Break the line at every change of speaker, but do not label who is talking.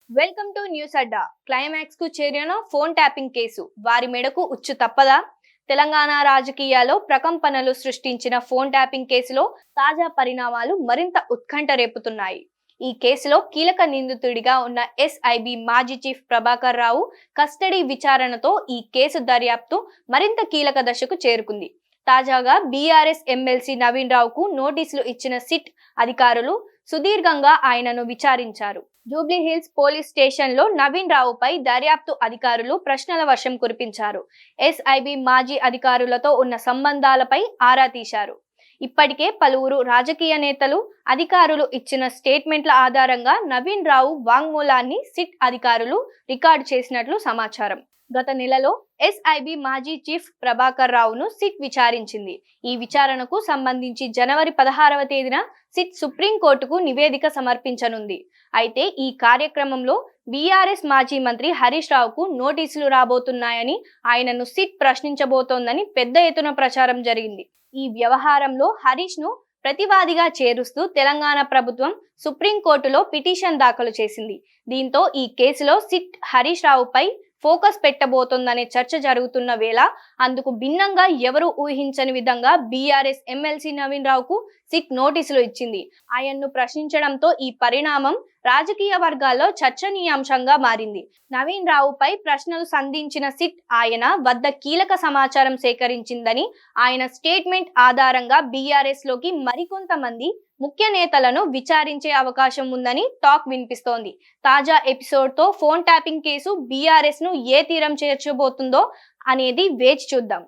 Welcome to news Adda. Climax కు చేరిన phone tapping case వారి మెడకు ఉచ్చు తప్పదా? తెలంగాణ రాజకీయాల్లో ప్రకంపనలు సృష్టించిన ఫోన్ ట్యాపింగ్ కేసులో తాజా పరిణామాలు మరింత ఉత్కంఠ రేపుతున్నాయి. ఈ కేసులో కీలక నిందితుడిగా ఉన్న ఎస్ఐబి మాజీ చీఫ్ ప్రభాకర్ రావు కస్టడీ విచారణతో ఈ కేసు దర్యాప్తు మరింత కీలక దశకు చేరుకుంది. తాజాగా బీఆర్ఎస్ ఎమ్మెల్సీ నవీన్ రావుకు నోటీసులు ఇచ్చిన సిట్ అధికారులు సుదీర్ఘంగా ఆయనను విచారించారు. జూబ్లీహిల్స్ పోలీస్ స్టేషన్ లో నవీన్ రావుపై దర్యాప్తు అధికారులు ప్రశ్నల వర్షం కురిపించారు. ఎస్ఐబి మాజీ అధికారులతో ఉన్న సంబంధాలపై ఆరా తీశారు. ఇప్పటికే పలువురు రాజకీయ నేతలు, అధికారులు ఇచ్చిన స్టేట్మెంట్ల ఆధారంగా నవీన్ రావు వాంగ్మూలాన్ని సిట్ అధికారులు రికార్డు చేసినట్లు సమాచారం. గత నెలలో ఎస్ఐబి మాజీ చీఫ్ ప్రభాకర్ రావును సిట్ విచారించింది. ఈ విచారణకు సంబంధించి జనవరి 16వ తేదీన సిట్ సుప్రీంకోర్టుకు నివేదిక సమర్పించనుంది. అయితే ఈ కార్యక్రమంలో బీఆర్ఎస్ మాజీ మంత్రి హరీష్ రావుకు నోటీసులు రాబోతున్నాయని, ఆయనను సిట్ ప్రశ్నించబోతోందని పెద్ద ఎత్తున ప్రచారం జరిగింది. ఈ వ్యవహారంలో హరీష్ ను ప్రతివాదిగా చేరుస్తూ తెలంగాణ ప్రభుత్వం సుప్రీంకోర్టులో పిటిషన్ దాఖలు చేసింది. దీంతో ఈ కేసులో సిట్ హరీష్ రావుపై ఫోకస్ పెట్టబోతోందనే చర్చ జరుగుతున్న వేళ అందుకు భిన్నంగా ఎవరు ఊహించని విధంగా బీఆర్ఎస్ ఎమ్మెల్సీ నవీన్ రావుకు సిట్ నోటీసులు ఇచ్చింది. ఆయన్ను ప్రశ్నించడంతో ఈ పరిణామం రాజకీయ వర్గాల్లో చర్చనీయాంశంగా మారింది. నవీన్ రావుపై ప్రశ్నలు సంధించిన సిట్ ఆయన వద్ద కీలక సమాచారం సేకరించిందని, ఆయన స్టేట్మెంట్ ఆధారంగా బీఆర్ఎస్ లోకి మరికొంతమంది ముఖ్య నేతలను విచారించే అవకాశం ఉందని టాక్ వినిపిస్తోంది. తాజా ఎపిసోడ్ తో ఫోన్ ట్యాపింగ్ కేసు బీఆర్ఎస్ ను ఏ తీరం చేర్చబోతుందో అనేది వేచి చూద్దాం.